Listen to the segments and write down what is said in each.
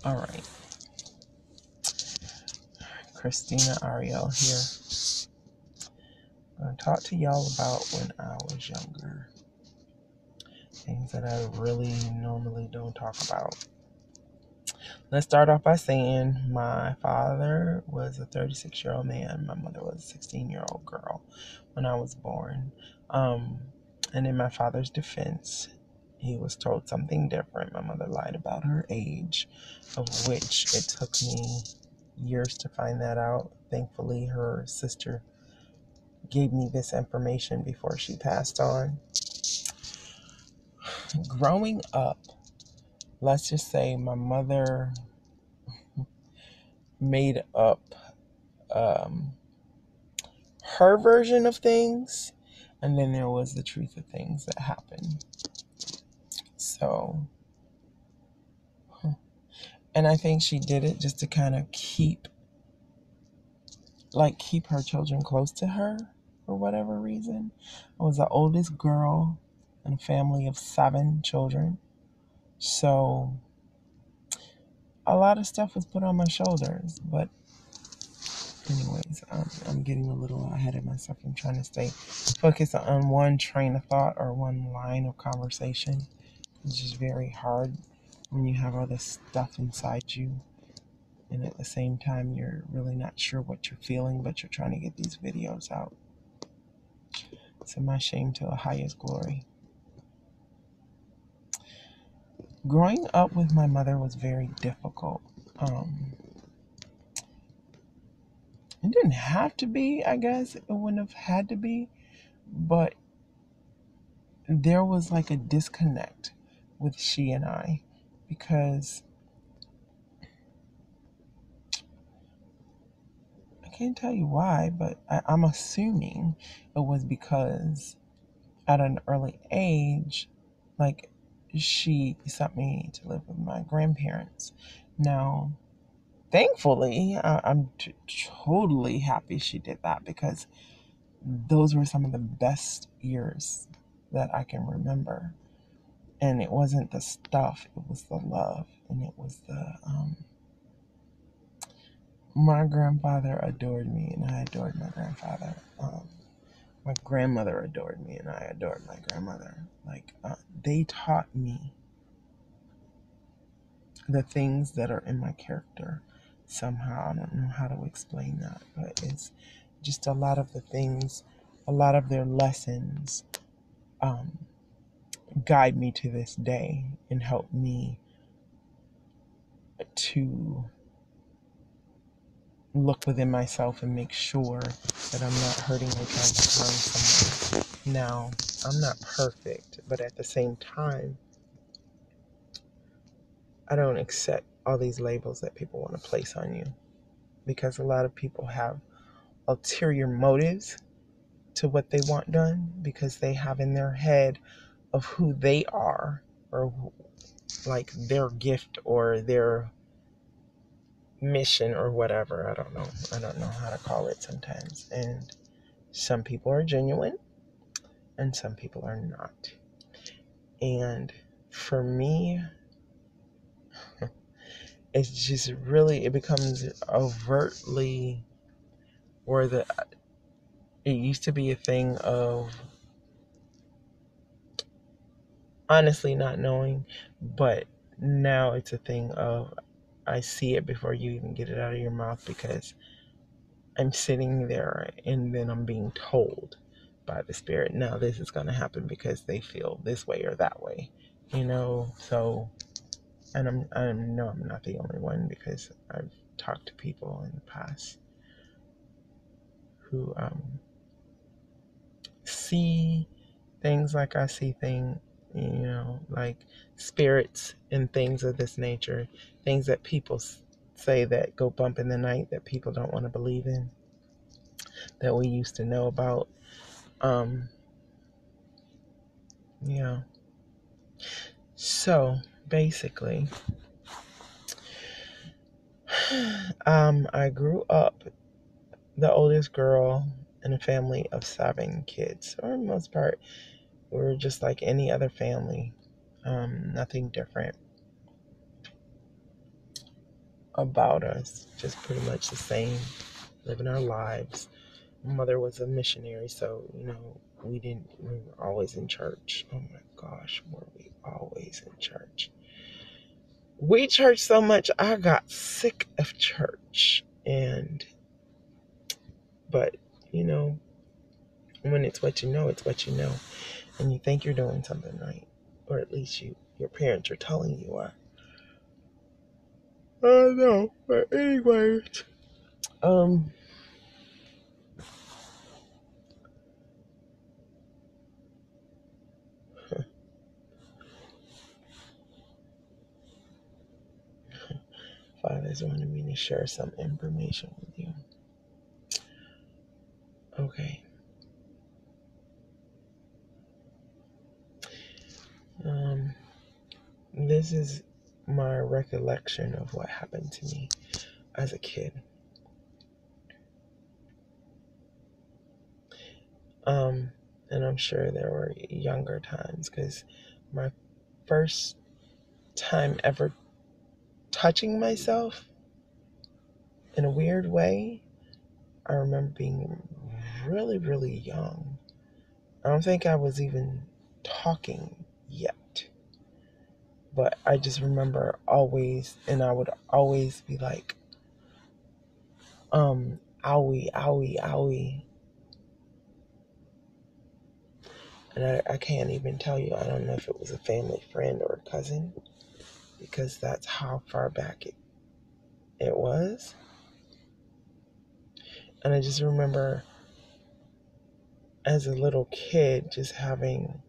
All right, Christina Ariel here. I'm going to talk to y'all about when I was younger. Things that I really normally don't talk about. Let's start off by saying my father was a 36-year-old man. My mother was a 16-year-old girl when I was born. And in my father's defense, he was told something different. My mother lied about her age, of which it took me years to find that out. Thankfully, her sister gave me this information before she passed on. Growing up, let's just say my mother made up um, her version of things, and then there was the truth of things that happened. So, and I think she did it just to kind of keep her children close to her for whatever reason. I was the oldest girl in a family of 7 children. So a lot of stuff was put on my shoulders. But anyways, I'm getting a little ahead of myself. I'm trying to stay focused on one train of thought or one line of conversation. It's just very hard when you have all this stuff inside you. And at the same time, you're really not sure what you're feeling, but you're trying to get these videos out. So my shame to the highest glory. Growing up with my mother was very difficult. It didn't have to be, I guess. It wouldn't have had to be. But there was like a disconnect with she and I, because I can't tell you why, but I'm assuming it was because at an early age, like, she sent me to live with my grandparents. Now, thankfully, I'm totally happy she did that, because those were some of the best years that I can remember. And it wasn't the stuff, it was the love, and it was my grandfather adored me, and I adored my grandfather. My grandmother adored me, and I adored my grandmother. They taught me the things that are in my character somehow. I don't know how to explain that, but it's just a lot of the things, a lot of their lessons guide me to this day and help me to look within myself and make sure that I'm not hurting or trying to harm someone. Now, I'm not perfect, but at the same time, I don't accept all these labels that people want to place on you, because a lot of people have ulterior motives to what they want done, because they have in their head of who they are, or like their gift or their mission or whatever. I don't know how to call it sometimes. And some people are genuine and some people are not. And for me, it's just really, it becomes overtly, where it used to be a thing of honestly not knowing, but now it's a thing of I see it before you even get it out of your mouth, because I'm sitting there and then I'm being told by the spirit, now this is going to happen because they feel this way or that way, so, and I know I'm not the only one, because I've talked to people in the past who see things like I see things, like spirits and things of this nature, things that people say that go bump in the night that people don't want to believe in, that we used to know about. Yeah. So basically, I grew up the oldest girl in a family of 7 kids. For the most part, we were just like any other family, nothing different. about us, just pretty much the same, living our lives. My mother was a missionary, so, we were always in church. Oh my gosh, were we always in church? We church so much, I got sick of church. But, when it's what you know, it's what you know. And you think you're doing something right. Or at least your parents are telling you are. I know, but anyways. Father's wanted me to share some information with you. Okay. This is my recollection of what happened to me as a kid. And I'm sure there were younger times, because my first time ever touching myself in a weird way, I remember being really, really young. I don't think I was even talking yet, but I just remember always, and I would always be like, owie, owie, owie. And I can't even tell you, I don't know if it was a family friend or a cousin, because that's how far back it was. And I just remember as a little kid just having,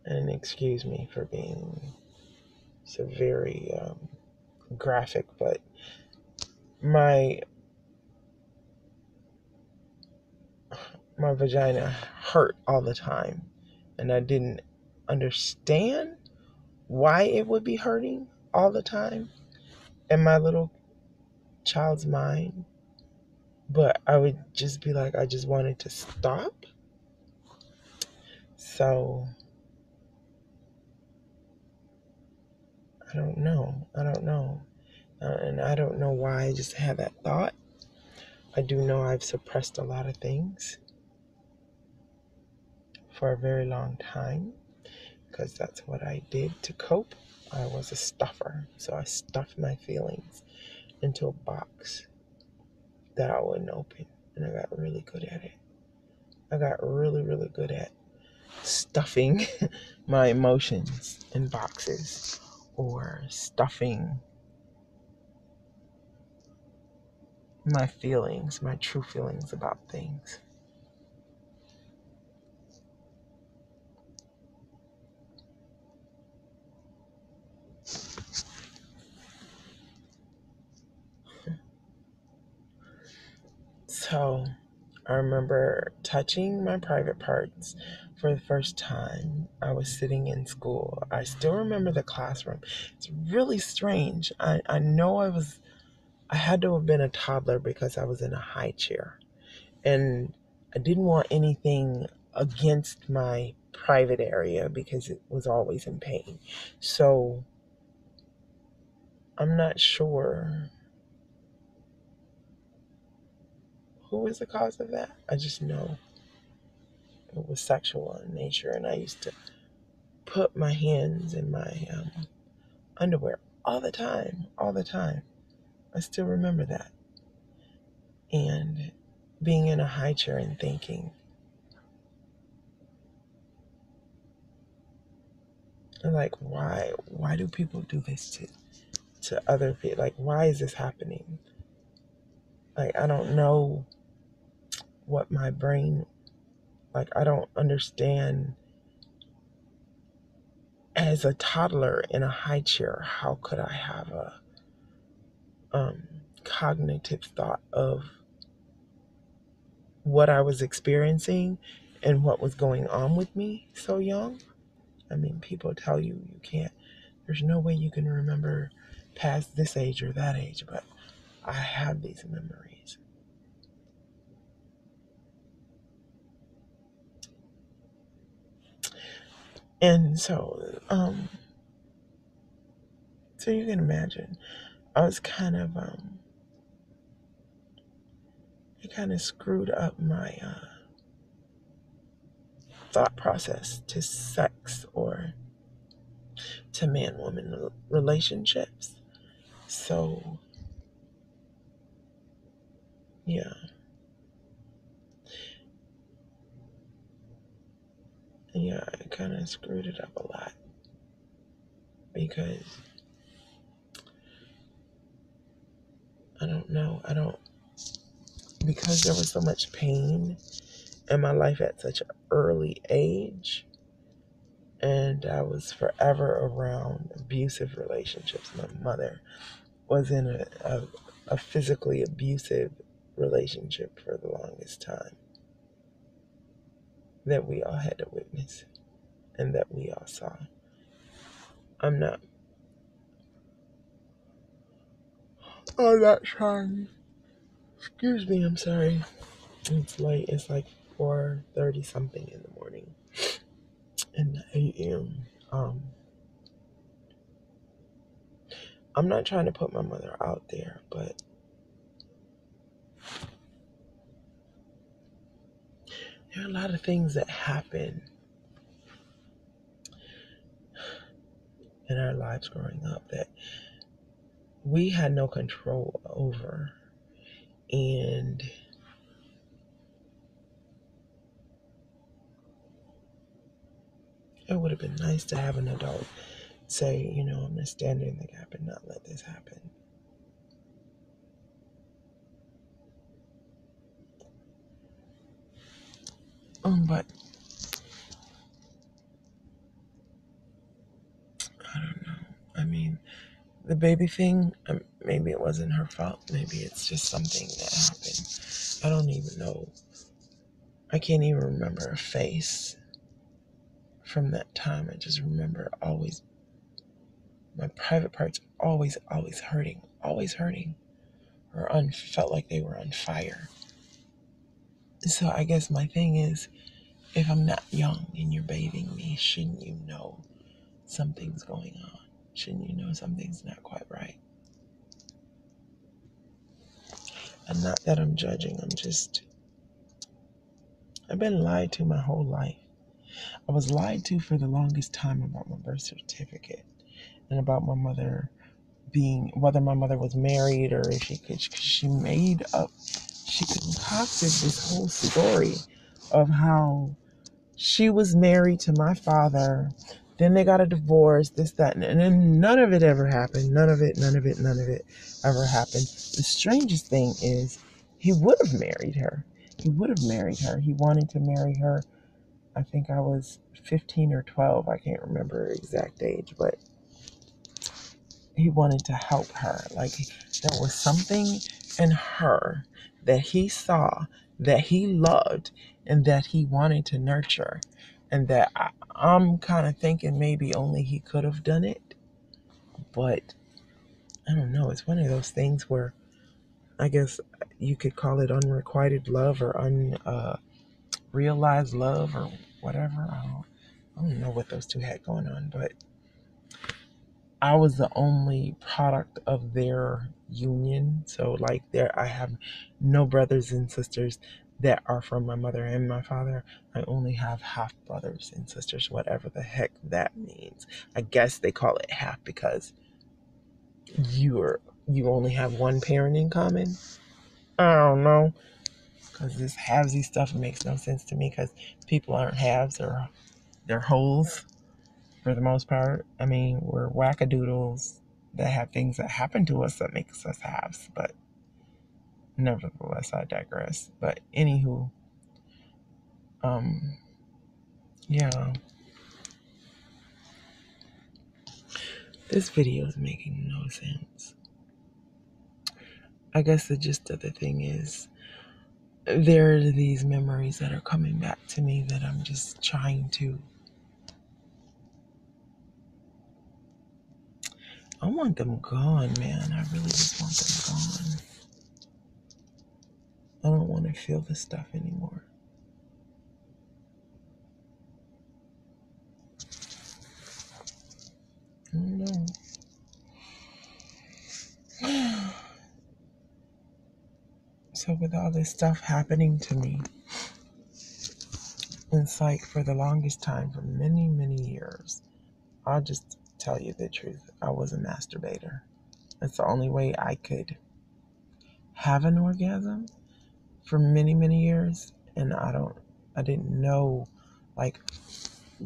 and excuse me for being so very graphic, but my vagina hurt all the time, and I didn't understand why it would be hurting all the time in my little child's mind. But I would just be like, I just wanted to stop. So I don't know. And I don't know why I just had that thought. I do know I've suppressed a lot of things for a very long time, because that's what I did to cope. I was a stuffer. So I stuffed my feelings into a box that I wouldn't open. And I got really good at it. I got really, really good at stuffing my emotions in boxes, or stuffing my feelings, my true feelings about things. So I remember touching my private parts for the first time. I was sitting in school. I still remember the classroom. It's really strange. I know I had to have been a toddler, because I was in a high chair. And I didn't want anything against my private area, because it was always in pain. So I'm not sure who was the cause of that. I just know it was sexual in nature, and I used to put my hands in my underwear all the time, all the time. I still remember that. And being in a high chair and thinking, like, why do people do this to other people? Like, why is this happening? Like, I don't know what my brain, like, I don't understand. As a toddler in a high chair, how could I have a cognitive thought of what I was experiencing and what was going on with me so young? I mean, people tell you can't, there's no way you can remember past this age or that age, but I have these memories. And so, So you can imagine, I was it kind of screwed up my thought process to sex or to man-woman relationships. So, yeah. Yeah, it kind of screwed it up a lot because I don't know. Because there was so much pain in my life at such an early age, and I was forever around abusive relationships. My mother was in a physically abusive relationship for the longest time that we all had to witness and that we all saw. I'm not trying. Excuse me, I'm sorry. It's late. It's like 4:30 something in the morning in the AM. I'm not trying to put my mother out there, but there are a lot of things that happen in our lives growing up that we had no control over. And it would have been nice to have an adult say, I'm going to stand in the gap and not let this happen. But I don't know. I mean, the baby thing, maybe it wasn't her fault. Maybe it's just something that happened. I don't even know. I can't even remember a face from that time. I just remember always, my private parts always hurting, or felt like they were on fire. So I guess my thing is, if I'm not young and you're bathing me, shouldn't you know something's going on? Shouldn't you know something's not quite right? And not that I'm judging, I've been lied to my whole life. I was lied to for the longest time about my birth certificate and about my mother whether my mother was married or if she concocted this whole story of how she was married to my father, then they got a divorce, this, that, and then none of it ever happened. None of it ever happened. The strangest thing is he would have married her. He wanted to marry her. I think I was 15 or 12. I can't remember her exact age, but he wanted to help her. Like, there was something in her that he saw, that he loved, and that he wanted to nurture. And that I'm kind of thinking maybe only he could have done it. But I don't know. It's one of those things where I guess you could call it unrequited love or unrealized love or whatever. I don't know what those two had going on, but I was the only product of their union. So like I have no brothers and sisters that are from my mother and my father. I only have half brothers and sisters, whatever the heck that means. I guess they call it half because you only have one parent in common. I don't know. Because this halvesy stuff makes no sense to me because people aren't halves, or they're wholes. For the most part. I mean, we're wackadoodles that have things that happen to us that makes us halves, but nevertheless, I digress. But anywho, um, yeah, this video is making no sense. I guess the gist of the thing is, there are these memories that are coming back to me that I'm just trying to. I want them gone, man. I really just want them gone. I don't want to feel this stuff anymore. I don't know. So with all this stuff happening to me, it's like for the longest time, for many, many years, I'll just tell you the truth. I was a masturbator. That's the only way I could have an orgasm for many, many years. And I didn't know, like,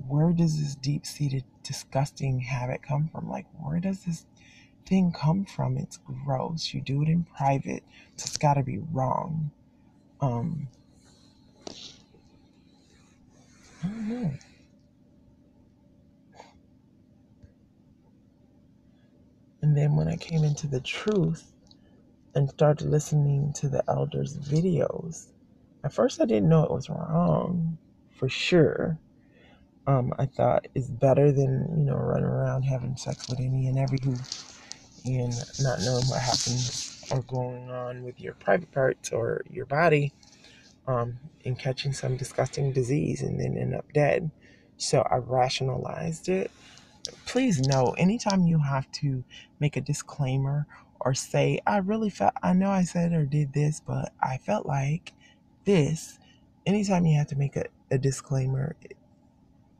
where does this deep seated, disgusting habit come from? Like, where does this thing come from? It's gross. You do it in private, so it's got to be wrong. I don't know. And then when I came into the truth and started listening to the elders' videos, at first I didn't know it was wrong, for sure. I thought it's better than, running around having sex with any and every who and not knowing what happens or going on with your private parts or your body, and catching some disgusting disease and then end up dead. So I rationalized it. Please know, anytime you have to make a disclaimer or say, I know I said or did this, but I felt like this, anytime you have to make a disclaimer,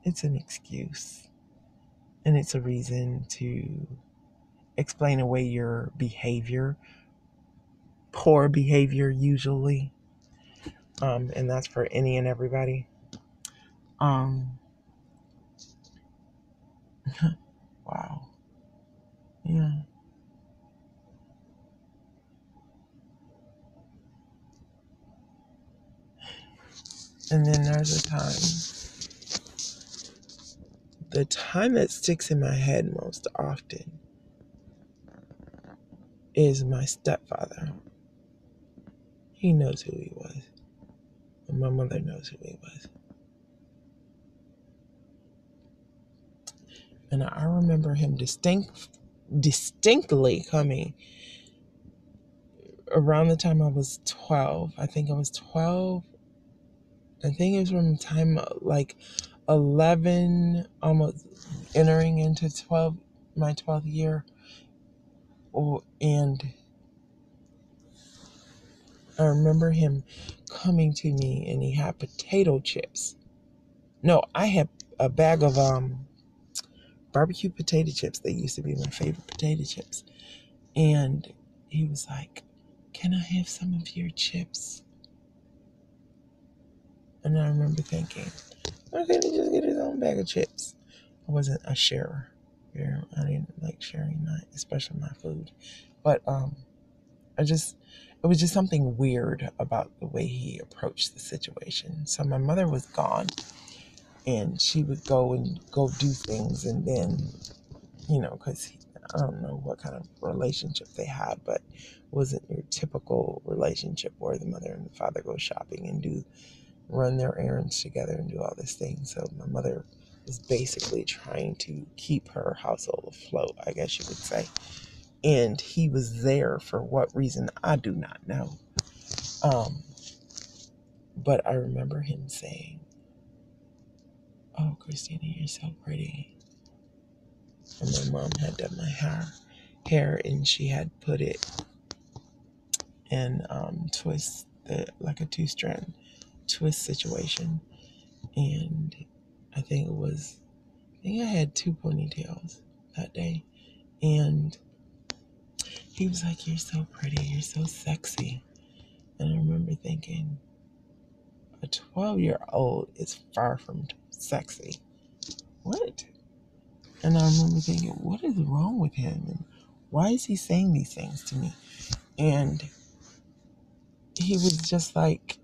it's an excuse. And it's a reason to explain away your behavior, poor behavior usually. And that's for any and everybody. Um, wow. Yeah. And then there's the time that sticks in my head most often is my stepfather. He knows who he was. And my mother knows who he was. And I remember him distinctly coming around the time I was 12. I think I was 12. I think it was from the time like 11, almost entering into 12, my 12th year. And I remember him coming to me and he had potato chips. No, I had a bag of barbecue potato chips. They used to be my favorite potato chips. And he was like, "Can I have some of your chips?" And I remember thinking, why can't he just get his own bag of chips? I wasn't a sharer. I didn't like sharing especially my food. But it was just something weird about the way he approached the situation. So my mother was gone and she would go do things, and then, because I don't know what kind of relationship they had, but it wasn't your typical relationship where the mother and the father go shopping and run their errands together and do all this thing. So my mother was basically trying to keep her household afloat, I guess you would say. And he was there for what reason, I do not know. But I remember him saying, "Oh, Christina, you're so pretty." And my mom had done my hair, and she had put it in twist, like a 2-strand twist situation. And I think I had 2 ponytails that day. And he was like, "You're so pretty, you're so sexy." And I remember thinking, a 12-year-old is far from sexy. What? And I remember thinking, what is wrong with him? And why is he saying these things to me? And he was just like,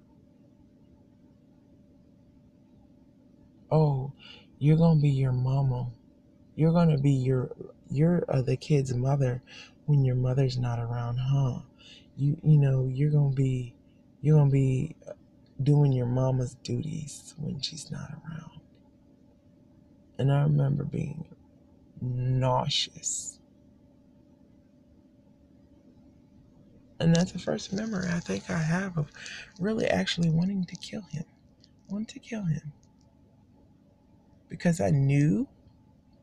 "Oh, you're going to be your mama. You're going to be you're the kid's mother when your mother's not around, huh? You're going to be doing your mama's duties when she's not around." And I remember being nauseous. And that's the first memory I think I have of really actually wanting to kill him. Want to kill him. Because I knew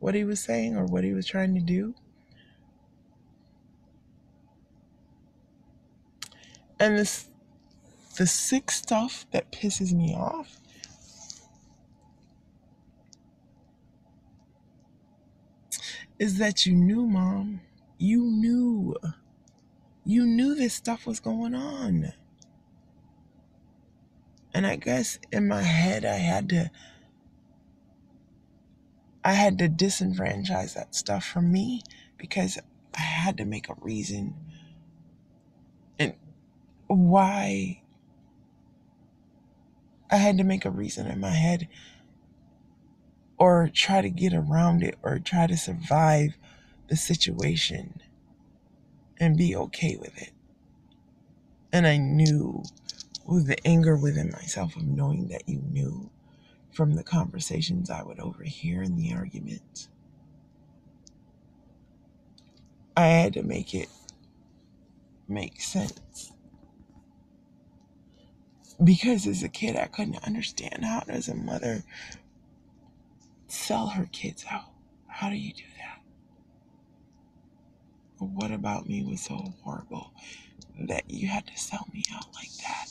what he was saying or what he was trying to do. And The sick stuff that pisses me off is that you knew, Mom. You knew. You knew this stuff was going on. And I guess in my head I had to disenfranchise that stuff from me because I had to make a reason and why I had to make a reason in my head or try to get around it or try to survive the situation and be okay with it. And I knew with the anger within myself of knowing that you knew from the conversations I would overhear in the arguments. I had to make it make sense. Because as a kid, I couldn't understand how does a mother sell her kids out? How do you do that? What about me was so horrible that you had to sell me out like that?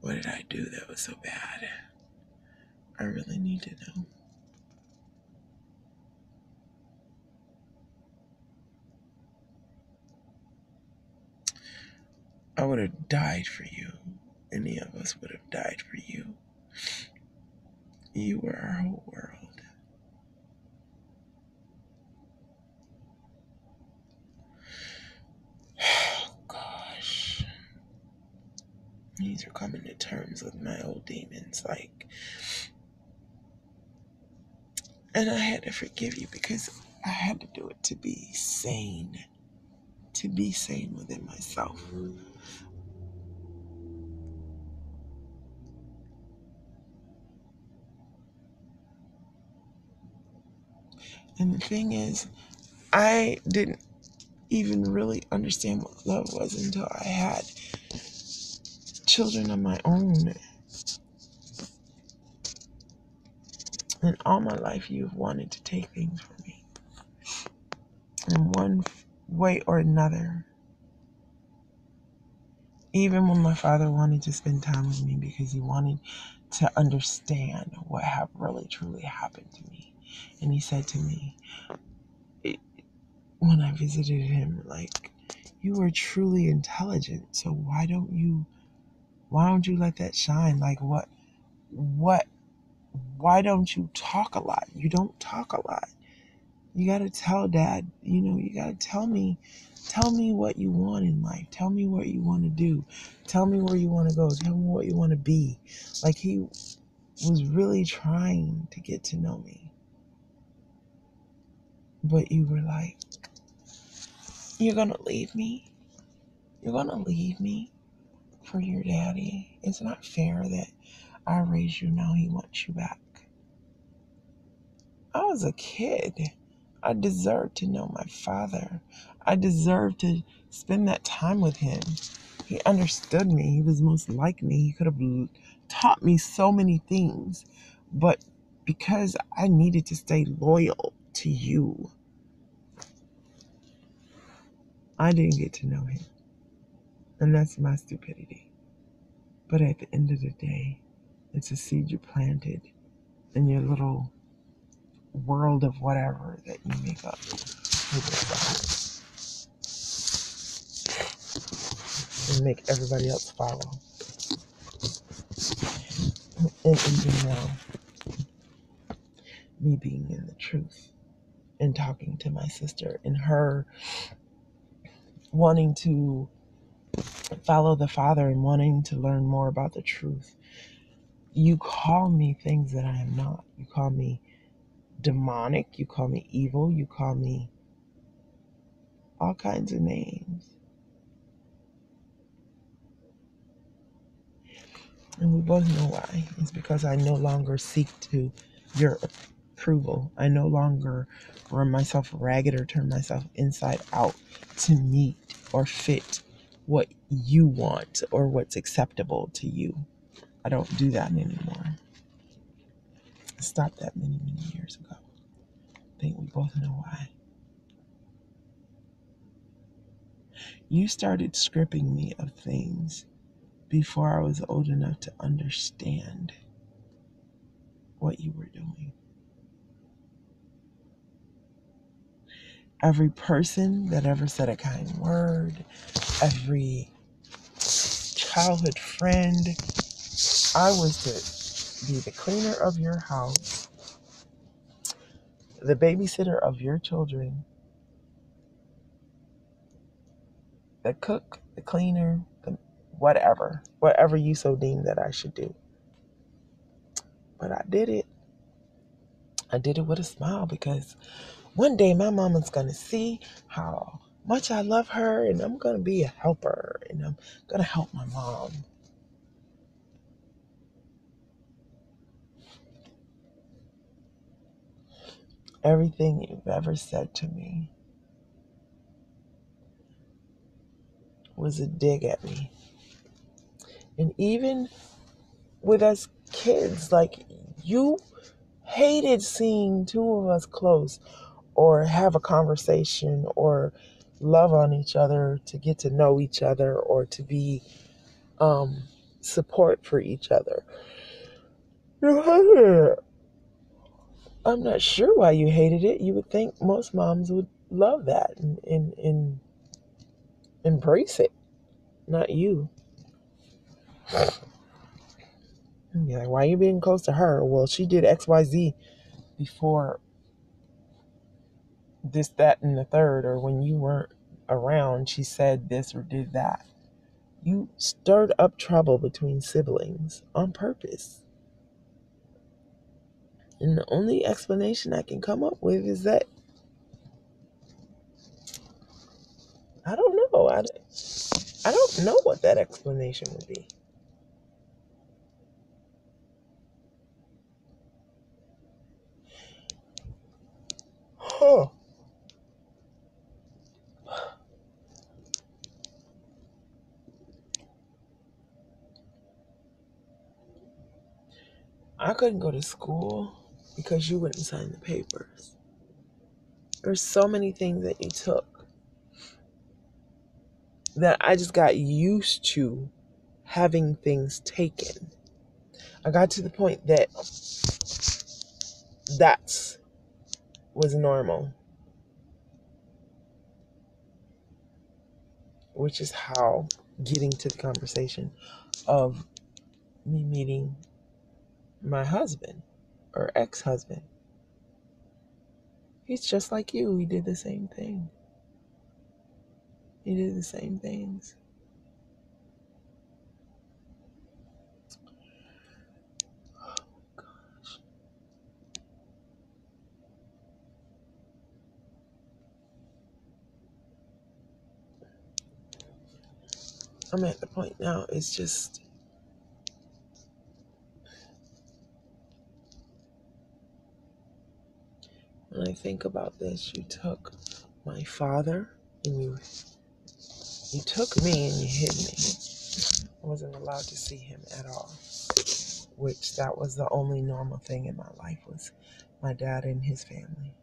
What did I do that was so bad? I really need to know. I would have died for you. Any of us would have died for you. You were our whole world. Oh, gosh. These are coming to terms with my old demons, like. And I had to forgive you because I had to do it to be sane. To be sane within myself. And the thing is, I didn't even really understand what love was until I had children of my own. And all my life, you've wanted to take things from me in one way or another. Even when my father wanted to spend time with me because he wanted to understand what had really truly happened to me. And he said to me, when I visited him, like, you were truly intelligent, so why don't you let that shine? Like, why don't you talk a lot? You don't talk a lot. You gotta tell Dad, you gotta tell me what you want in life. Tell me what you want to do. Tell me where you want to go. Tell me what you want to be. Like, he was really trying to get to know me. But you were like, you're gonna leave me? You're gonna leave me for your daddy? It's not fair that I raised you, now he wants you back. I was a kid. I deserved to know my father. I deserved to spend that time with him. He understood me. He was most like me. He could have taught me so many things. But because I needed to stay loyal to you, I didn't get to know him. And that's my stupidity. But at the end of the day, it's a seed you planted in your little world of whatever that you make up for yourself. And make everybody else follow. And even now, me being in the truth and talking to my sister and her wanting to follow the Father and wanting to learn more about the truth, you call me things that I am not. You call me demonic, you call me evil, you call me all kinds of names. And we both know why. It's because I no longer seek to your approval. I no longer run myself ragged or turn myself inside out to meet or fit what you want or what's acceptable to you. I don't do that anymore. I stopped that many, many years ago. I think we both know why. You started stripping me of things before I was old enough to understand what you were doing. Every person that ever said a kind word, every childhood friend, I was to be the cleaner of your house, the babysitter of your children, the cook, the cleaner, the whatever you so deem that I should do. But I did it. I did it with a smile because one day my mama's going to see how much I love her and I'm going to be a helper and I'm going to help my mom. Everything you've ever said to me was a dig at me. And even with us kids, like you hated seeing two of us close or have a conversation or love on each other to get to know each other or to be support for each other. You hated it. I'm not sure why you hated it. You would think most moms would love that and embrace it, not you. And you're like, why are you being close to her? Well, she did XYZ before this, that, and the third, or when you weren't around, she said this or did that. You stirred up trouble between siblings on purpose. And the only explanation I can come up with is that I don't know. I don't know what that explanation would be. Huh. I couldn't go to school because you wouldn't sign the papers. There's so many things that you took that I just got used to having things taken. I got to the point that that was normal, which is how getting to the conversation of me meeting my husband or ex-husband. He's just like you. He did the same thing. He did the same things. I'm at the point now, it's just, when I think about this, you took my father and you took me and you hid me. I wasn't allowed to see him at all, which that was the only normal thing in my life was my dad and his family.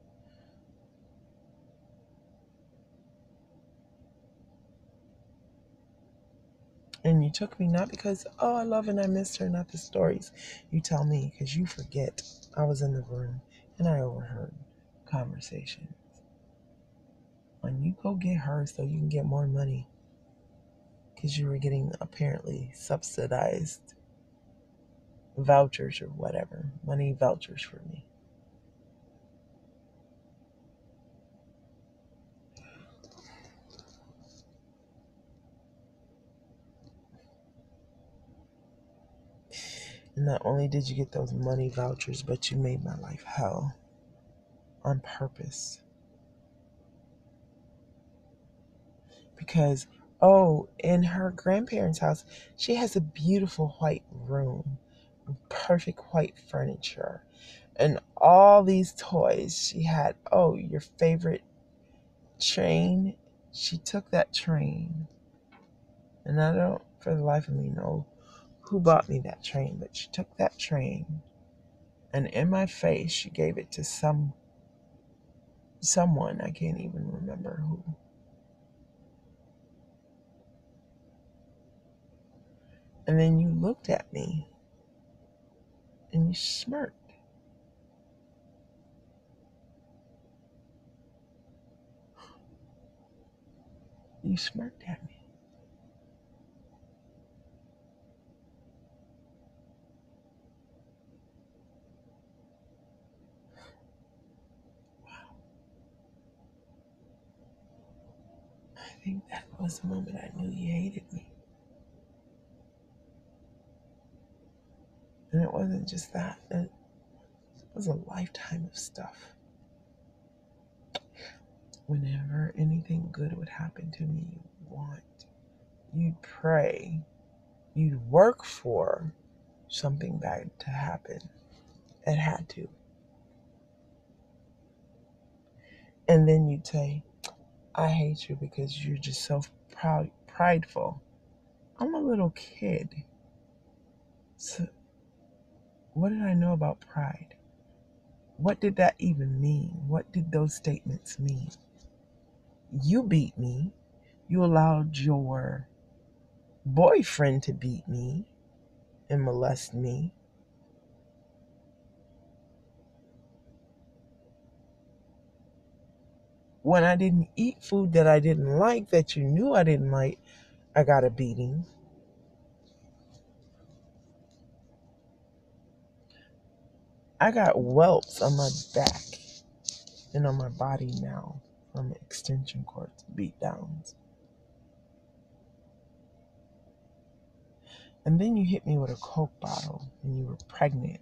And you took me not because, oh, I love and I missed her, not the stories you tell me, because you forget I was in the room and I overheard conversations. When you go get her so you can get more money, because you were getting apparently subsidized vouchers or whatever, money vouchers for me. And not only did you get those money vouchers, but you made my life hell on purpose. Because, oh, in her grandparents' house, she has a beautiful white room, perfect white furniture, and all these toys. She had, oh, your favorite train. She took that train, and I don't, for the life of me, know who bought me that train, but she took that train, and in my face, she gave it to someone, I can't even remember who. And then you looked at me and you smirked. You smirked at me. I think that was the moment I knew you hated me. And it wasn't just that, it was a lifetime of stuff. Whenever anything good would happen to me, you'd pray, you'd work for something bad to happen. It had to. And then you'd say, I hate you because you're just so prideful. I'm a little kid. So what did I know about pride? What did that even mean? What did those statements mean? You beat me. You allowed your boyfriend to beat me and molest me. When I didn't eat food that I didn't like, that you knew I didn't like, I got a beating. I got welts on my back and on my body now from extension cords beat downs. And then you hit me with a Coke bottle and you were pregnant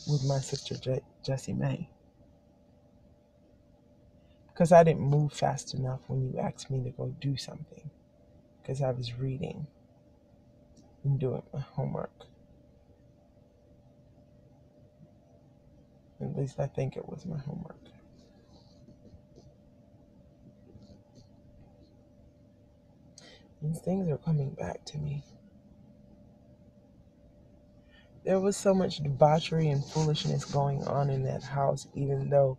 with my sister Jessie Mae. Because I didn't move fast enough when you asked me to go do something. Because I was reading and doing my homework. At least I think it was my homework. These things are coming back to me. There was so much debauchery and foolishness going on in that house, even though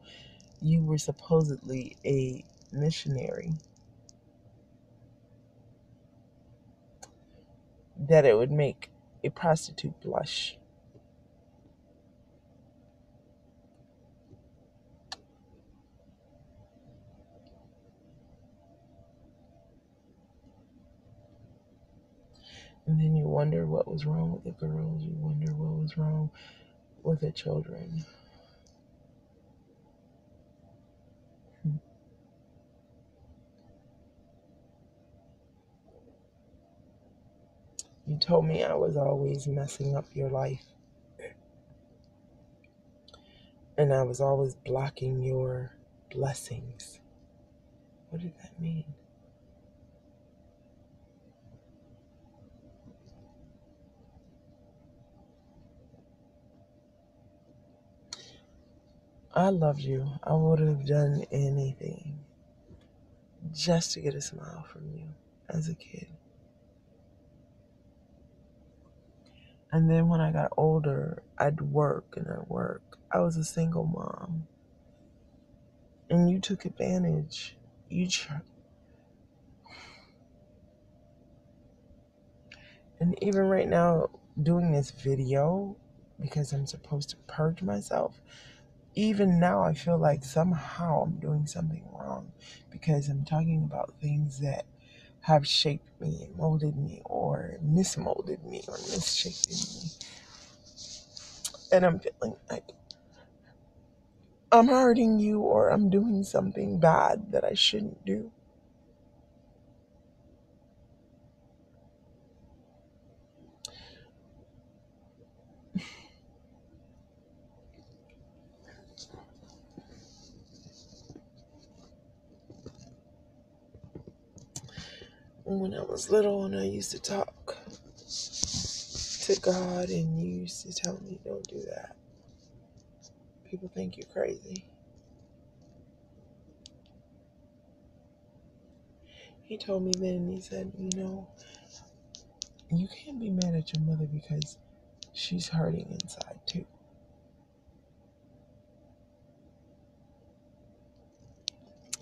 you were supposedly a missionary, that it would make a prostitute blush. And then you wonder what was wrong with the girls. You wonder what was wrong with the children. You told me I was always messing up your life. And I was always blocking your blessings. What did that mean? I loved you. I would have done anything just to get a smile from you as a kid. And then when I got older, I'd work and I'd work. I was a single mom. And you took advantage. And even right now, doing this video, because I'm supposed to purge myself, even now I feel like somehow I'm doing something wrong because I'm talking about things that have shaped me and molded me or mismolded me or misshaped me. And I'm feeling like I'm hurting you or I'm doing something bad that I shouldn't do. When I was little and I used to talk to God and you used to tell me, don't do that. People think you're crazy. He told me then, he said, you can't be mad at your mother because she's hurting inside too.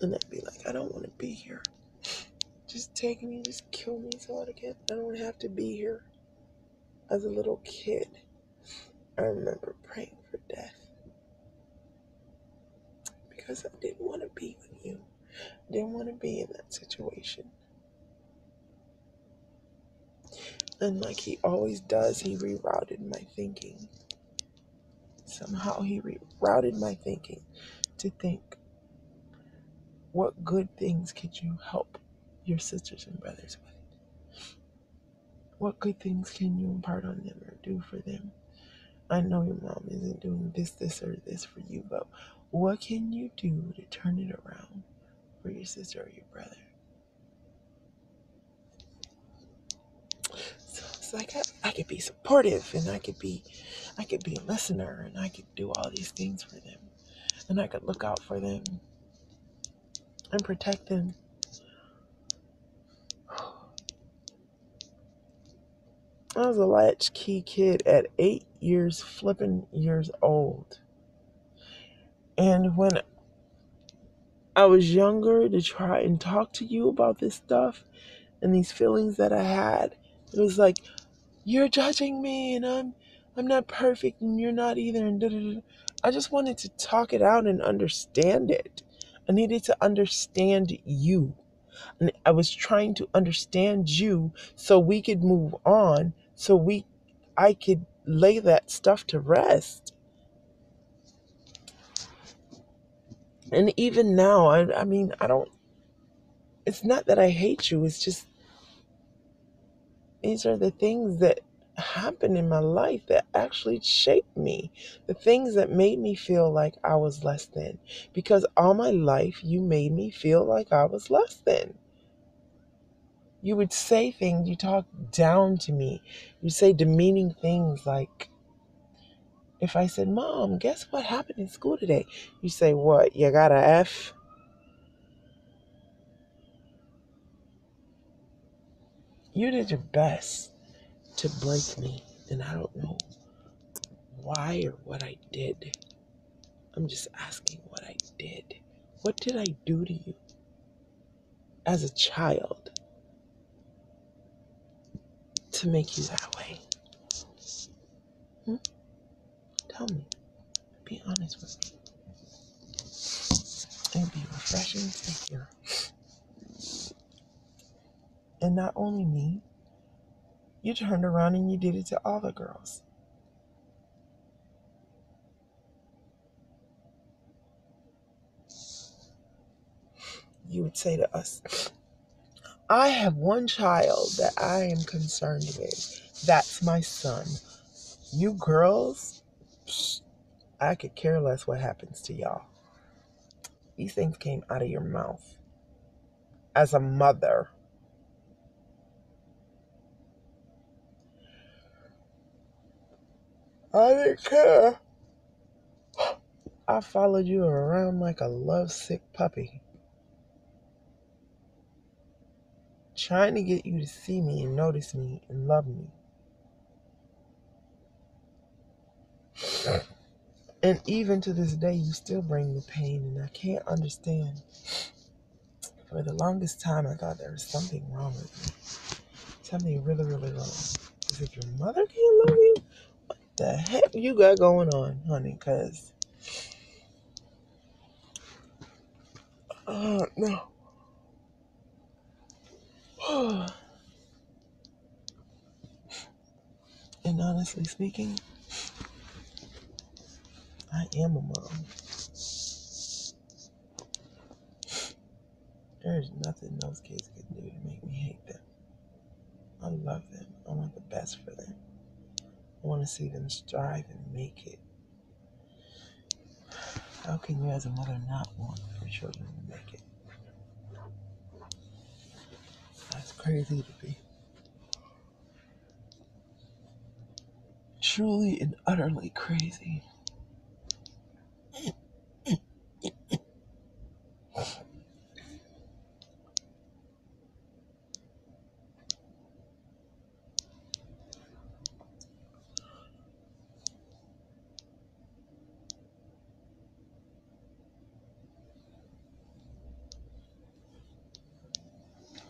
And I'd be like, I don't want to be here. Just take me, just kill me so I don't have to be here. As a little kid, I remember praying for death because I didn't want to be with you. I didn't want to be in that situation. And like he always does, he rerouted my thinking. Somehow he rerouted my thinking to think, what good things could you help your sisters and brothers with? What good things can you impart on them or do for them? I know your mom isn't doing this, or this for you, but what can you do to turn it around for your sister or your brother? So it's like I could be supportive, and I could be a listener, and I could do all these things for them, and I could look out for them and protect them. I was a latchkey kid at 8 years, flipping years old. And when I was younger, to try and talk to you about this stuff and these feelings that I had, it was like, you're judging me, and I'm not perfect, and you're not either, and da-da-da. I just wanted to talk it out and understand it. I needed to understand you. And I was trying to understand you so we could move on, so I could lay that stuff to rest. And even now, I mean, it's not that I hate you, it's just these are the things that happened in my life that actually shaped me. The things that made me feel like I was less than. Because all my life, you made me feel like I was less than. You would say things, you talk down to me. You say demeaning things like, if I said, Mom, guess what happened in school today? You say, what, you got an F? You did your best to break me, and I don't know why or what I did. I'm just asking what I did. What did I do to you as a child to make you that way? Tell me. Be honest with me. It'd be refreshing to hear. And not only me, you turned around and you did it to all the girls. You would say to us, I have one child that I am concerned with. That's my son. You girls, I could care less what happens to y'all. These things came out of your mouth. As a mother, I didn't care. I followed you around like a lovesick puppy, trying to get you to see me and notice me and love me. And even to this day, you still bring me pain, and I can't understand. For the longest time, I thought there was something wrong with me. Something really, really wrong. Because if your mother can't love you, what the heck you got going on, honey? Because, no. And honestly speaking, I am a mom. There's nothing those kids can do to make me hate them. I love them. I want the best for them. I want to see them strive and make it. How can you as a mother not want your children to make it? That's crazy to be. Truly and utterly crazy.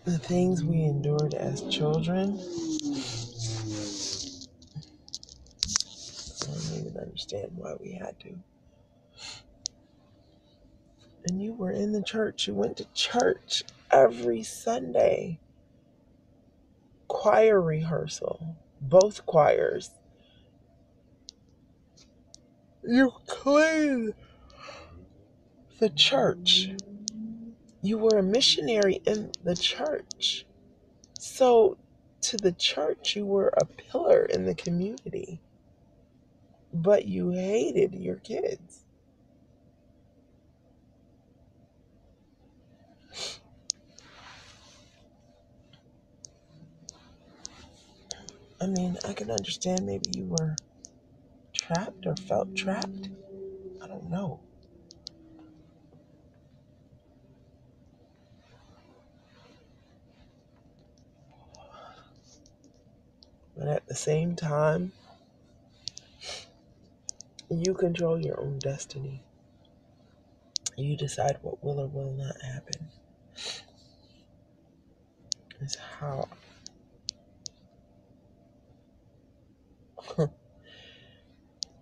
The things we endured as children, I don't even understand why we had to. And you were in the church. You went to church every Sunday. Choir rehearsal. Both choirs. You cleaned the church. You were a missionary in the church. So, to the church, you were a pillar in the community. But you hated your kids. I mean, I can understand maybe you were trapped or felt trapped. I don't know. But at the same time, you control your own destiny. You decide what will or will not happen. It's how,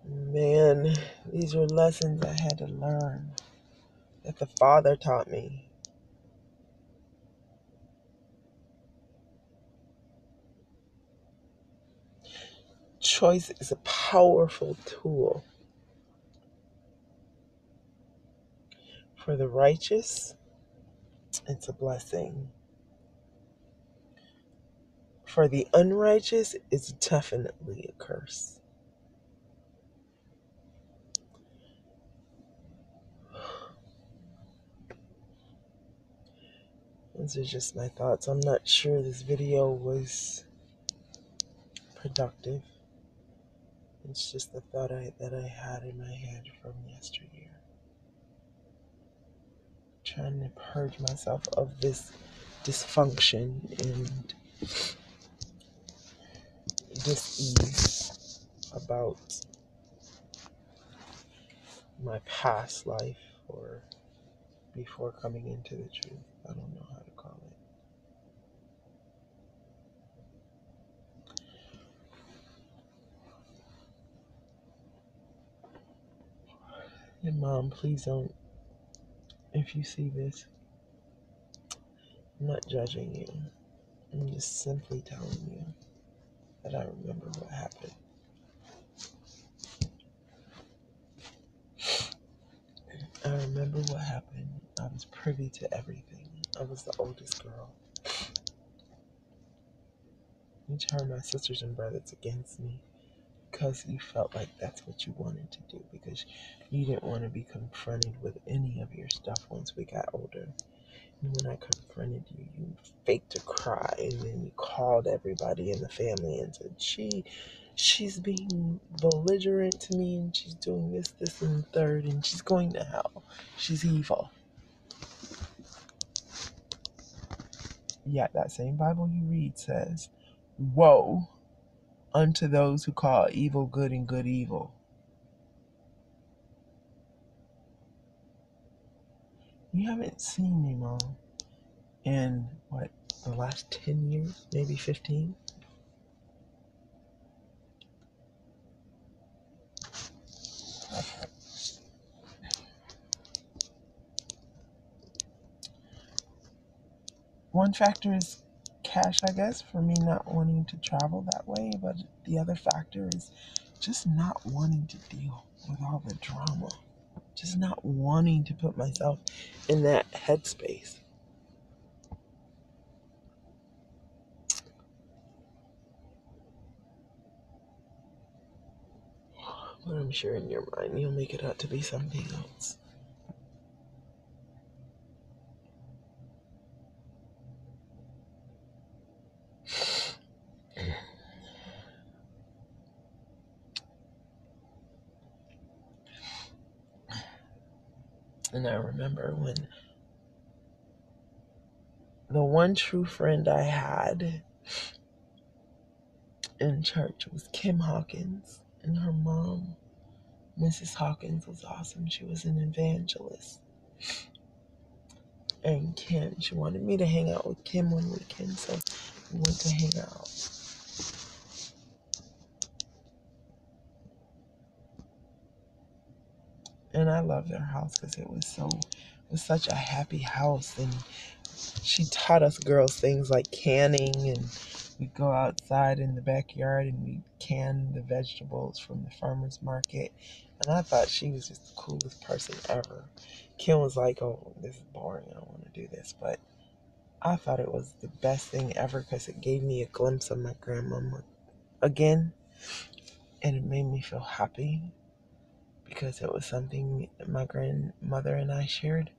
man, these were lessons I had to learn that the Father taught me. Choice is a powerful tool. For the righteous, it's a blessing. For the unrighteous, it's definitely a curse. Those are just my thoughts. I'm not sure this video was productive. It's just the thought that I had in my head from yesteryear. Trying to purge myself of this dysfunction and dis-ease about my past life or before coming into the truth. I don't know how to call it. And Mom, please don't, if you see this, I'm not judging you. I'm just simply telling you that I remember what happened. I remember what happened. I was privy to everything. I was the oldest girl. You turned my sisters and brothers against me because you felt like that's what you wanted to do, because you didn't want to be confronted with any of your stuff once we got older. And when I confronted you, you faked a cry, and then you called everybody in the family and said, she's being belligerent to me, and she's doing this, and the third, and she's going to hell. She's evil. Yet that same Bible you read says, woe unto those who call evil good and good evil. You haven't seen me, Mom, in what, the last 10 years, maybe 15? One factor is cash, I guess, for me not wanting to travel that way, but the other factor is just not wanting to deal with all the drama. Just not wanting to put myself in that headspace. But I'm sure in your mind you'll make it out to be something else. And I remember when the one true friend I had in church was Kim Hawkins, and her mom, Mrs. Hawkins, was awesome. She was an evangelist. and Kim. She wanted me to hang out with Kim one weekend, so we went to hang out. And I love their house because it was such a happy house. And she taught us girls things like canning, and we'd go outside in the backyard and we'd can the vegetables from the farmer's market. And I thought she was just the coolest person ever. Kim was like, oh, this is boring, I don't want to do this. But I thought it was the best thing ever because it gave me a glimpse of my grandmama again. And it made me feel happy because it was something my grandmother and I shared.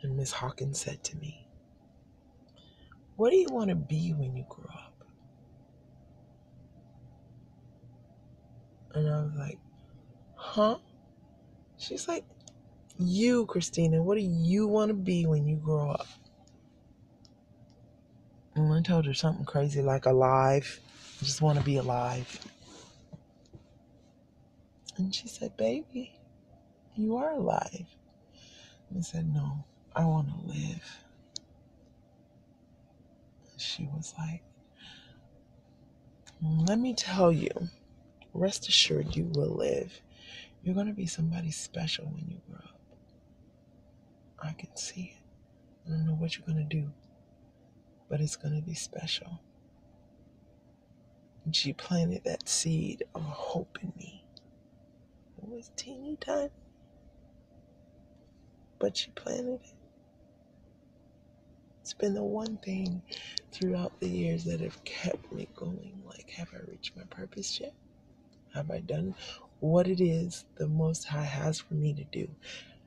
And Miss Hawkins said to me, what do you want to be when you grow up? And I was like, huh? She's like, you, Christina, what do you want to be when you grow up? And I told her something crazy like alive. I just want to be alive. And she said, baby, you are alive. And I said, no, I want to live. She was like, let me tell you, rest assured you will live. You're going to be somebody special when you grow up. I can see it. I don't know what you're going to do, but it's going to be special. And she planted that seed of hope in me. It was teeny tiny, but she planted it. It's been the one thing throughout the years that have kept me going. Like, have I reached my purpose yet? Have I done what it is the Most High has for me to do?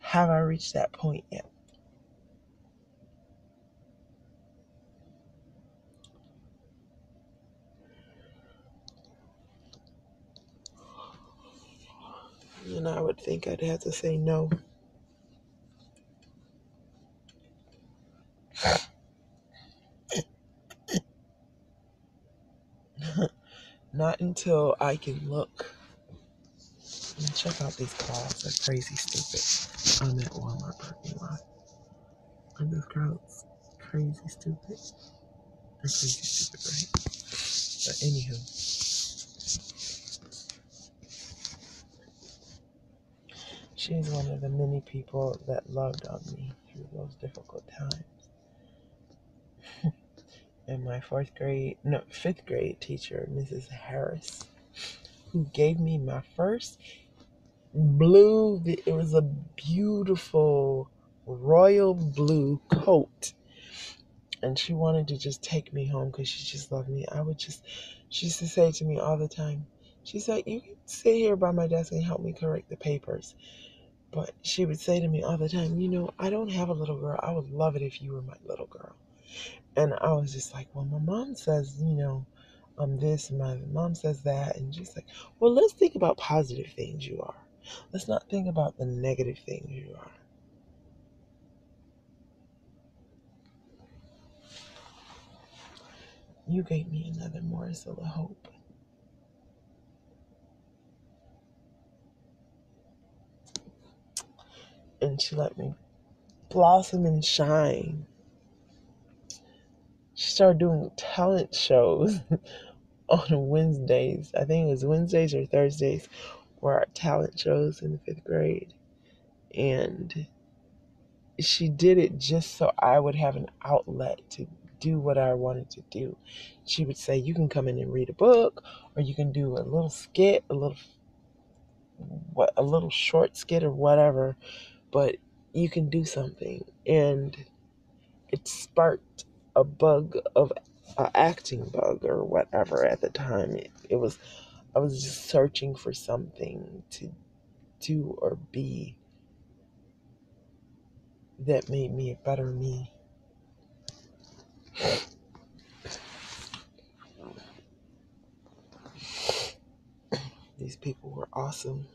Have I reached that point yet? And I would think I'd have to say no. Not until I can look. And check out these clouds. They're crazy stupid. I'm at Walmart parking lot. And this crowd's crazy stupid. They're crazy stupid, right? But anywho, she's one of the many people that loved on me through those difficult times. And my fifth grade teacher, Mrs. Harris, who gave me my first blue, it was a beautiful royal blue coat. And she wanted to just take me home because she just loved me. She used to say to me all the time, she said, you can sit here by my desk and help me correct the papers. But she would say to me all the time, I don't have a little girl. I would love it if you were my little girl. And I was just like, well, my mom says, this, and my mom says that. And she's like, well, let's think about positive things you are. Let's not think about the negative things you are. You gave me another morsel of hope. And she let me blossom and shine. She started doing talent shows on Wednesdays. I think it was Wednesdays or Thursdays were our talent shows in the fifth grade. And she did it just so I would have an outlet to do what I wanted to do. She would say, you can come in and read a book, or you can do a little skit, a little short skit or whatever, but you can do something. And it sparked a bug of an acting bug or whatever at the time. I was just searching for something to do or be that made me a better me. These people were awesome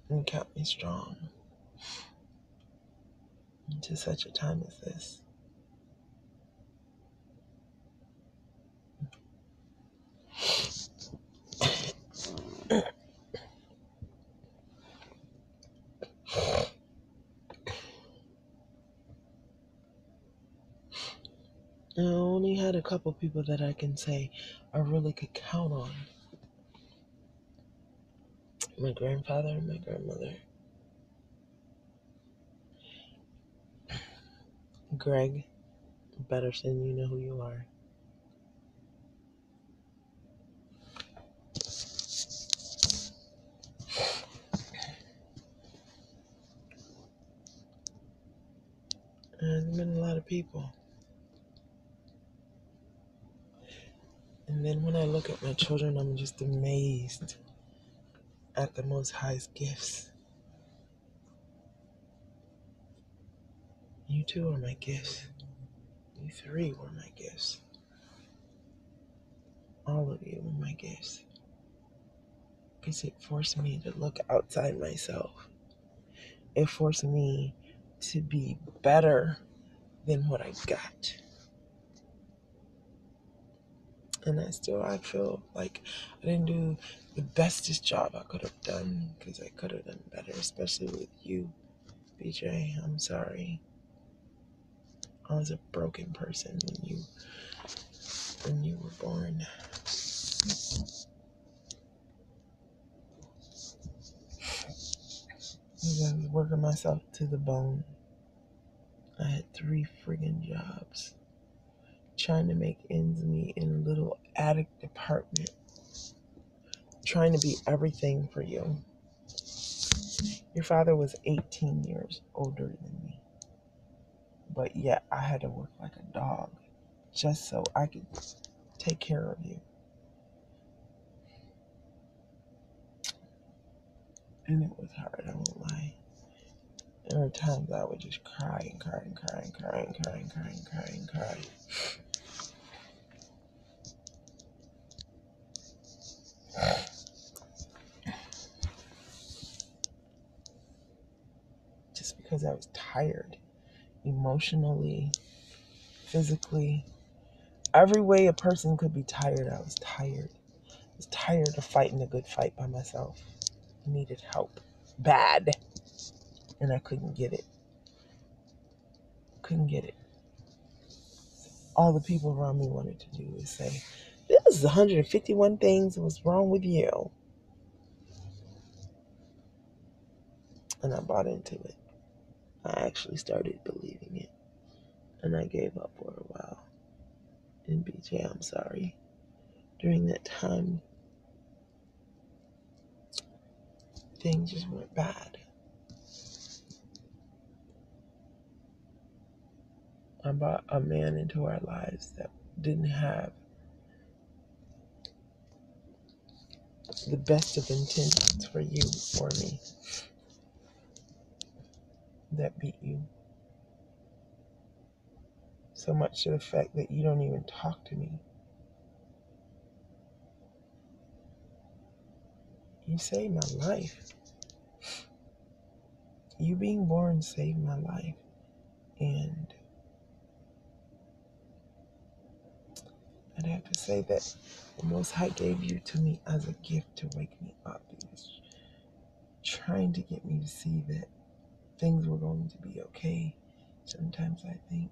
and kept me strong into such a time as this. I only had a couple people that I can say I really could count on. My grandfather and my grandmother. Greg Betterson, you know who you are. There's been a lot of people. And then when I look at my children, I'm just amazed at the Most High's gifts. You two are my gifts. You three were my gifts. All of you were my gifts. Because it forced me to look outside myself. It forced me to be better than what I got. And I feel like I didn't do the bestest job I could have done, because I could have done better, especially with you, BJ. I'm sorry. I was a broken person when you were born. I was working myself to the bone. I had 3 friggin' jobs, trying to make ends meet in a little attic apartment, trying to be everything for you. Your father was 18 years older than me, but yet I had to work like a dog just so I could take care of you. And it was hard, I won't lie. There were times I would just cry and cry and cry and cry and cry and cry and cry and cry. Just because I was tired, emotionally, physically. Every way a person could be tired, I was tired. I was tired of fighting a good fight by myself. I needed help. Bad. And I couldn't get it. Couldn't get it. All the people around me wanted to do is say, this is 151 things that was wrong with you. And I bought into it. I actually started believing it. And I gave up for a while. And BJ, I'm sorry. During that time, things just went bad. I brought a man into our lives that didn't have the best of intentions for you or me. That beat you. So much to the fact that you don't even talk to me. You saved my life. You being born saved my life. And I'd have to say that the Most High gave you to me as a gift to wake me up. He was trying to get me to see that things were going to be okay. Sometimes I think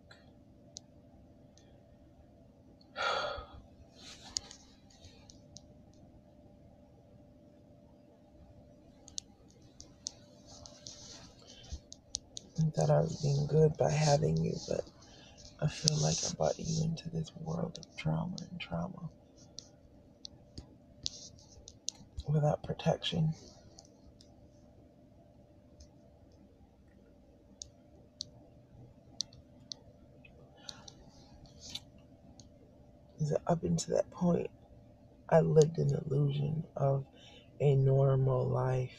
that I was being good by having you, but I feel like I brought you into this world of drama and trauma without protection. Because up until that point, I lived an illusion of a normal life.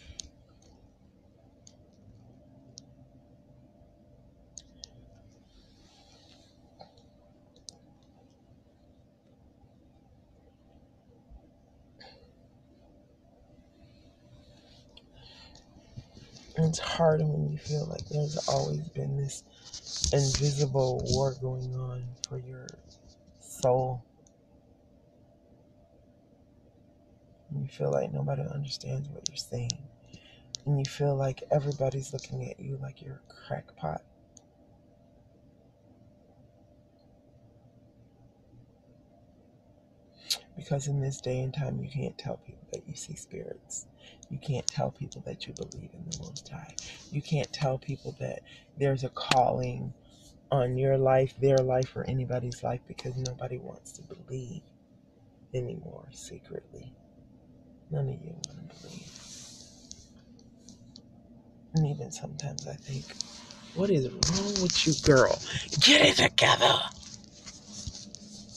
And it's hard when you feel like there's always been this invisible war going on for your soul. And you feel like nobody understands what you're saying. And you feel like everybody's looking at you like you're a crackpot. Because in this day and time, you can't tell people that you see spirits. You can't tell people that you believe in the Most High. You can't tell people that there's a calling on your life, their life, or anybody's life, because nobody wants to believe anymore secretly. None of you want to believe. And even sometimes I think, what is wrong with you, girl? Get it together.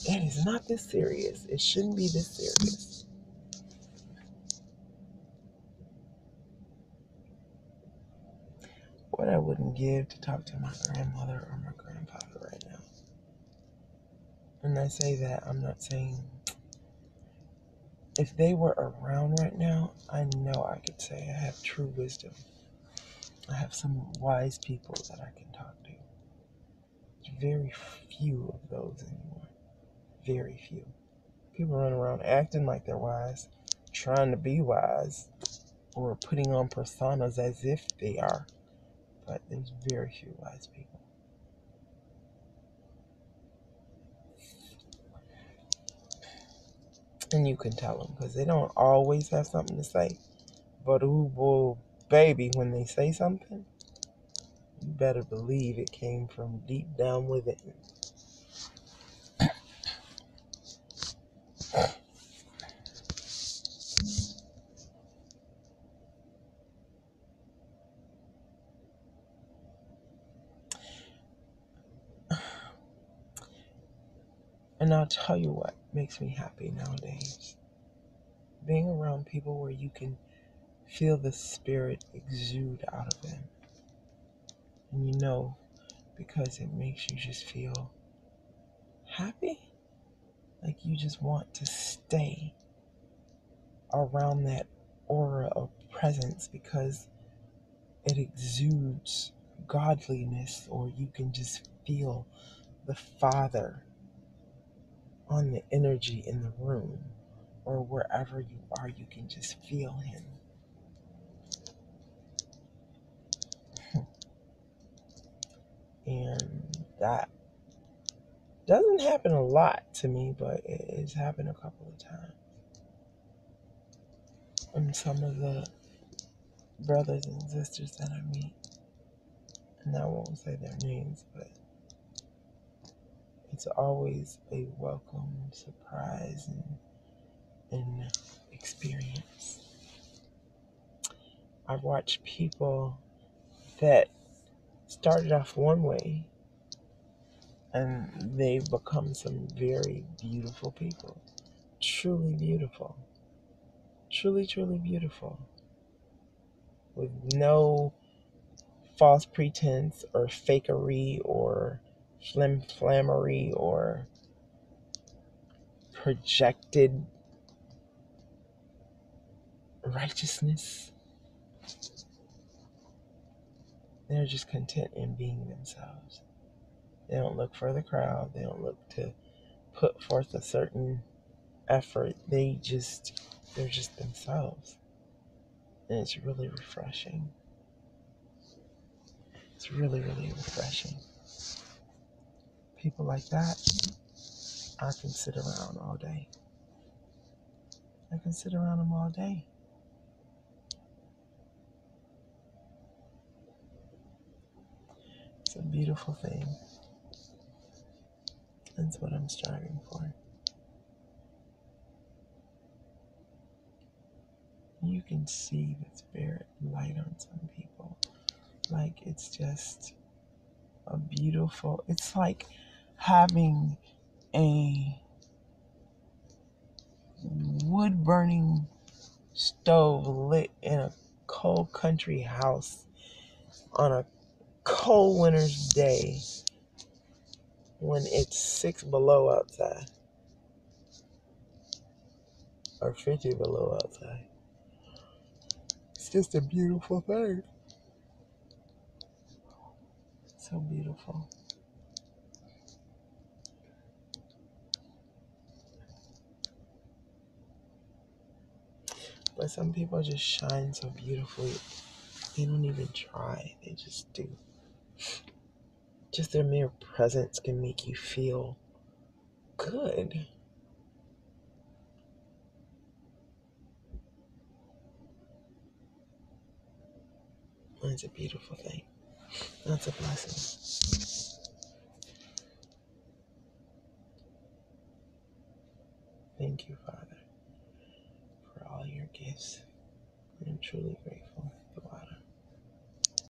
It is not this serious. It shouldn't be this serious. What I wouldn't give to talk to my grandmother or my grandfather right now. And I say that, I'm not saying, if they were around right now, I know I could say I have true wisdom. I have some wise people that I can talk to. Very few of those anymore. Very few. People run around acting like they're wise, trying to be wise, or putting on personas as if they are. But there's very few wise people. And you can tell them because they don't always have something to say. But ooh, boy, baby, when they say something, you better believe it came from deep down within. And I'll tell you what makes me happy nowadays. Being around people where you can feel the spirit exude out of them. And you know, because it makes you just feel happy. Like you just want to stay around that aura of presence because it exudes godliness, or you can just feel the Father on the energy in the room, or wherever you are, you can just feel Him. And that doesn't happen a lot to me, but it has happened a couple of times. And some of the brothers and sisters that I meet, and I won't say their names, but it's always a welcome surprise and experience. I've watched people that started off one way and they've become some very beautiful people. Truly beautiful. Truly, truly beautiful. With no false pretense or fakery or flammery or projected righteousness. They're just content in being themselves. They don't look for the crowd. They don't look to put forth a certain effort. They're just themselves. And it's really refreshing. It's really, really refreshing. People like that, I can sit around all day. I can sit around them all day. It's a beautiful thing. That's what I'm striving for. You can see the spirit light on some people. Like it's just a beautiful, it's like having a wood burning stove lit in a cold country house on a cold winter's day when it's 6 below outside or 50 below outside. It's just a beautiful thing. So beautiful. But some people just shine so beautifully. They don't even try. They just do. Just their mere presence can make you feel good. It's a beautiful thing. That's a blessing. Thank you, Father, for all your gifts. I'm truly grateful.